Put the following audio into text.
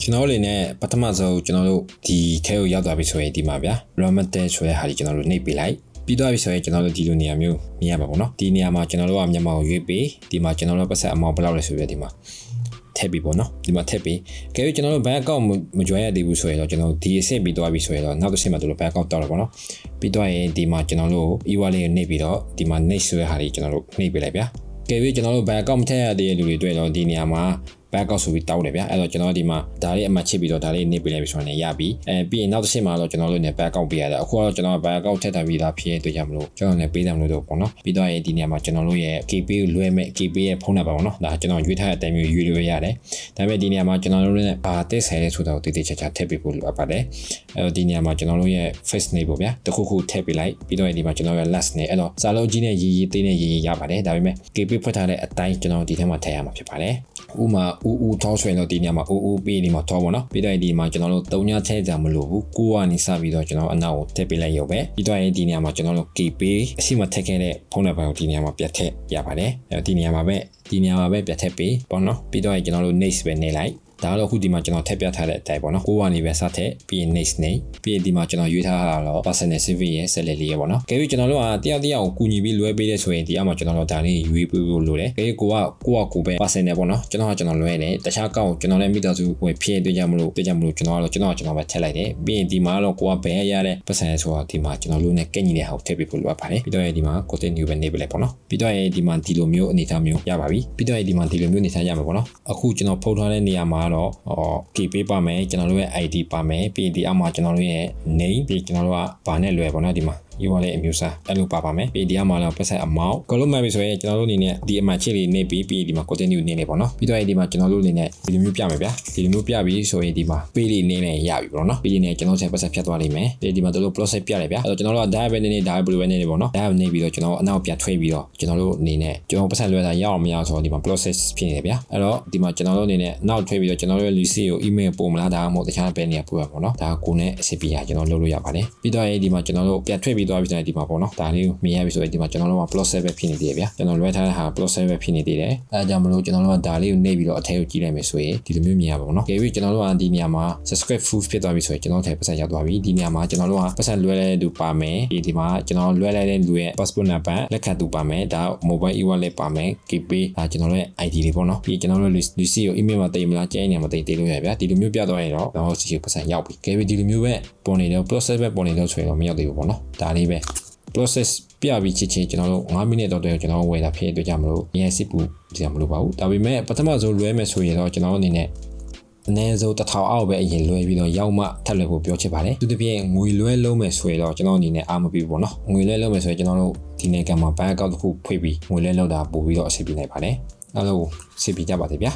ကျွန်တော်လေးနဲ့ပထမဆုံးကျွန်တော်တို့ဒီထဲကိုရောက်သွားပြီဆိုရင်ဒီမှာဗျာ Ramadan ဆိုတဲ့ဟာကြီးကျွန်တော်တို့နှိပ်ပေးလိုက်ပြီးသွားပြီဆိုရင်ကျွန်တော်တို့ဒီလိုနေရာမျိုးမြင်ရပါဘောနော်ဒီနေရာမှာကျွန်တော်တို့ကမျက်မှောက်ရွေးပေးဒီမှာကျွန်တော်တို့ပတ်ဆက်အမောက်ဘယ်လောက်လဲဆိုပြီးဒီမှာထည့်ပြီးပေါ့နော်ဒီမှာထည့်ပြီးကဲကျွန်တော်တို့ဘန်အကောင့်မကြွရသေးဘူးဆိုရင်တော့ကျွန်တော်ဒီအဆင့်ပြီးသွားပြီဆိုရင်တော့နောက်တစ်ဆင့်မှာတို့ဘန်အကောင့်တောက်တော့ပေါ့နော်ပြီးသွားရင်ဒီမှာကျွန်တော်တို့ e-wallet ကိုနှိပ်ပြီးတော့ဒီမှာနှိပ်ဆိုတဲ့ဟာကြီးကျွန်တော်တို့နှိပ်ပေးလိုက်ဗျာကဲကျွန်တော်တို့ဘန်အကောင့်မထည့်ရသေးတဲ့လူတွေတွေ့တော့ဒီနေရာမှာဘန်ကောက်ဆိုပြီးတောက်တယ်ဗျာအဲ့တော့ကျွန်တော်ဒီမှာဒါလေးအမှတ်ချစ်ပြီးတော့ဒါလေးနေပေးလိုက်ပြီဆိုရင်ရပြီပြီးရင်နောက်တစ်ချက်မှာတော့ကျွန်တော်တို့ねဘန်ကောက်ပေးရတယ်အခုတော့ကျွန်တော်ဘန်ကောက်ထည့်ထားပြီးသားဖြစ်တွေ့ကြမလို့ကျွန်တော်လည်းပေးတယ်မလို့တော့ပေါ့နော်ပြီးတော့ဒီနေရာမှာကျွန်တော်တို့ရဲ့ KP ကိုလွှဲမဲ့ KP ရဲ့ဖုန်းနံပါတ်ပေါ့နော်ဒါကျွန်တော်ရွေးထားတဲ့အတိုင်းမျိုးရွေးလို့ရတယ်ဒါပေမဲ့ဒီနေရာမှာကျွန်တော်တို့လည်းဘာတက်ဆိုင်လဲဆိုတော့တိတိကျကျထည့်ပေးဖို့လိုအပ်ပါတယ်အဲ့တော့ဒီနေရာမှာကျွန်တော်တို့ရဲ့ face name ပေါ့ဗျာတခုခုထည့်ပေးလိုက်ပြီးတော့ဒီမှာကျွန်တော်ရဲ့ last name အဲ့တော့စာလုံးကြီးနဲ့ရေးရေးသေးနဲ့ရေးရေးရပါတယ်ဒါပေမဲ့ KP ဖွက်ထားတဲ့အတိုင်းကျွန်တော်ဒီထဲမှာထည့်ရမှာဖြစ်ပါတယ်ဥမာဦးထောင်းဆွဲတော့ဒီနေရာမှာဦးပေးဒီမှာထောင်းပါနော်ပြီးတော့ဒီမှာကျွန်တော်တို့3ညထည့်ကြမလို့ဘူးကိုကနေစပြီးတော့ကျွန်တော်အနောက်ကိုထည့်ပေးလိုက်ရုံပဲပြီးတော့ဒီနေရာမှာကျွန်တော်တို့ KP အရှိမထည့်ခဲ့တဲ့ဖုန်းနံပါတ်ကိုဒီနေရာမှာပြတ်ထည့်ရပါတယ်အဲဒီနေရာမှာပဲပြတ်ထည့်ပေးပေါ့နော်ပြီးတော့ကျွန်တော်တို့ next ပဲနေလိုက်ဒါတော့အခုဒီမှာကျွန်တော်ထည့်ပြထားတဲ့အတိုင်းပေါ့နော်ကိုကနေပဲစထည့်ပြီးရင် next နေပြီးရင်ဒီမှာကျွန်တော်ရွေးထားတာတော့ personal CV ရဲ့ salary လေးရပေါ့နော်ကဲပြီးကျွန်တော်တို့ကတယောက်ကိုကူညီပြီးလွှဲပေးတဲ့ဆိုရင်ဒီအောက်မှာကျွန်တော်တို့ဒါလေးရွေးပေးဖို့လိုတယ်ကဲကိုပဲ personal ပေါ့နော်ကျွန်တော်လွှဲတယ်တခြားကောက်ကျွန်တော်လည်းမိသားစုဝင်ဖြည့်တွေ့ကြမလို့ကျွန်တော်ပဲထည့်လိုက်တယ်ပြီးရင်ဒီမှာတော့ကိုကဘယ်ရတဲ့ personal ဆိုတာဒီမှာကျွန်တော်တို့ ਨੇ ကန့်ညီတဲ့ဟာကိုထည့်ပေးဖို့လိုအပ်ပါတယ်ပြီးတော့ဒီမှာ continue ပဲနေပေးလိုက်ပေါ့နော်ပြီးတော့ဒီမှာဒီလိုမျိုးအနေထားမျိုးရပါပြီပြီးတော့ဒီမှာဒီလိုမျိုးအနေထားရမှာပေါ့နော်အခုကျွန်တော်ဖုန်းထားတဲ့နေရာမှာတော့KP ပါမယ်ကျွန်တော်တို့ရဲ့ ID ပါမယ်ပြီးဒီအောက်မှာကျွန်တော်တို့ရဲ့ name ပြီးကျွန်တော်တို့ကဘာနဲ့လွယ်ပေါ့နော်ဒီမှာယူရတဲ့အမျိုးအစားအဲ့လိုပါပါမယ်ပြီးဒီအောက်မှာတော့ပတ်ဆက် amount ကလုံးမှတ်ပြီဆိုရင်ကျွန်တော်တို့အနေနဲ့ဒီအမှတ်ချစ်လေးနေပြီးဒီမှာ continue နေနေပေါ့နော်ပြီးတော့ဒီမှာကျွန်တော်တို့အနေနဲ့ဒီလိုမျိုးပြမယ်ဗျာဒီလိုမျိုးပြပြီးဆိုရင်ဒီမှာပေးလေးနေနေရပြီပေါ့နော်ပြီးရင်ကျွန်တော်ဆက်ပတ်ဆက်ဖြတ်သွားလိမ့်မယ်ပြီးဒီမှာတို့ process ပြတယ်ဗျာအဲ့တော့ကျွန်တော်တို့က dial ပဲနေ dial ဘယ်လိုပဲနေပေါ့နော် dial နေပြီးတော့ကျွန်တော်အနောက်ပြန်ထွေးပြီးတော့ကျွန်တော်တို့အနေနဲ့ကျွန်တော်ပတ်ဆက်လွှဲတာရအောင်မရအောင်ဆိုတော့ဒီမှာ process ဖြစ်နေတယ်ဗျာအဲ့တော့ဒီမှာကျွန်တော်တို့အနေနဲ့နောက်ထွေးပြီးတော့ကျွန်တော်တို့ရဲ့ list ကို email ပို့မလားဒါမှမဟုတ်တခြားပဲနေရာပို့ရပါပေါ့နော်ဒါကိုနဲ့အစီအပြာကျွန်တော်လုပ်လို့ရပါတယ်ပြီးတော့ဒီမှာကျွန်တော်တို့ပြန်ထွေးပြီးသွားပြီးဆိုရင်ဒီမှာပေါ့နော်ဒါလေးကိုမြင်ရပြီဆိုရင်ဒီမှာကျွန်တော်တို့က plot set ပဲဖြစ်နေသေးတယ်ဗျာကျွန်တော်လွှဲထားတဲ့ဟာ plot set ပဲဖြစ်နေသေးတယ်အဲဒါကြောင့်မလို့ကျွန်တော်တို့ကဒါလေးကိုနှိပ်ပြီးတော့အထဲကိုကြည့်လိုက်မယ်ဆိုရင်ဒီလိုမျိုးမြင်ရပါဘောနော်ကြည့်ပြီးကျွန်တော်တို့ကဒီနေရာမှာ subscribe food ဖြစ်သွားပြီဆိုရင်ကျွန်တော်ထဲပတ်ဆက်ရောက်သွားပြီဒီနေရာမှာကျွန်တော်တို့ကပတ်ဆက်လွှဲလိုက်တဲ့သူပါမယ်ဒီမှာကျွန်တော်လွှဲလိုက်တဲ့လူရဲ့ passport number လက်ခံသူပါမယ်ဒါ mobile e-wallet ပါမယ် KP ဒါကျွန်တော်တို့ရဲ့ ID လေးပေါ့နော်ပြီးကျွန်တော်တို့ list ကို email မှာတင်မလားကျဲနေမှာတင်လို့ရဗျာဒီလိုမျိုးပြသွားရင်တော့ကျွန်တော်စီကိုပတ်ဆက်ရောက်ပြီကြည့်ပြီးဒီလိုမျိုးပဲပေါ်နေတော့ process ပဲပေါ်နေတော့ဆိုရင်တော့မရောက်သေးဘူးပေါ့နော်ဒါလေးပဲprocess ပြပြီးချင်းကျွန်တော်တို့9မိနစ်တော့ကျွန်တော်ဝယ်တာဖြစ်တွေ့ကြမလို့အရင်စစ်ပူကြမလို့ပါဘူးဒါပေမဲ့ပထမဆုံးလွှဲမယ်ဆိုရင်တော့ကျွန်တော်အနေနဲ့အနည်းဆုံး1000အောက်ပဲအရင်လွှဲပြီးတော့ရောက်မှထပ်လွှဲဖို့ပြောချင်ပါတယ်သူတပြည့်ငွေလွှဲလုံးမယ်ဆိုရင်တော့ကျွန်တော်အနေနဲ့အားမပြီးဘူးပေါ့နော်ငွေလွှဲလုံးမယ်ဆိုရင်ကျွန်တော်တို့ဒီနေ့ကမှဘဏ်အကောင့်တစ်ခုဖွင့်ပြီးငွေလွှဲလောက်တာပို့ပြီးတော့အဆင်ပြေနိုင်ပါတယ်အားလုံးစစ်ပြကြပါသေးဗျာ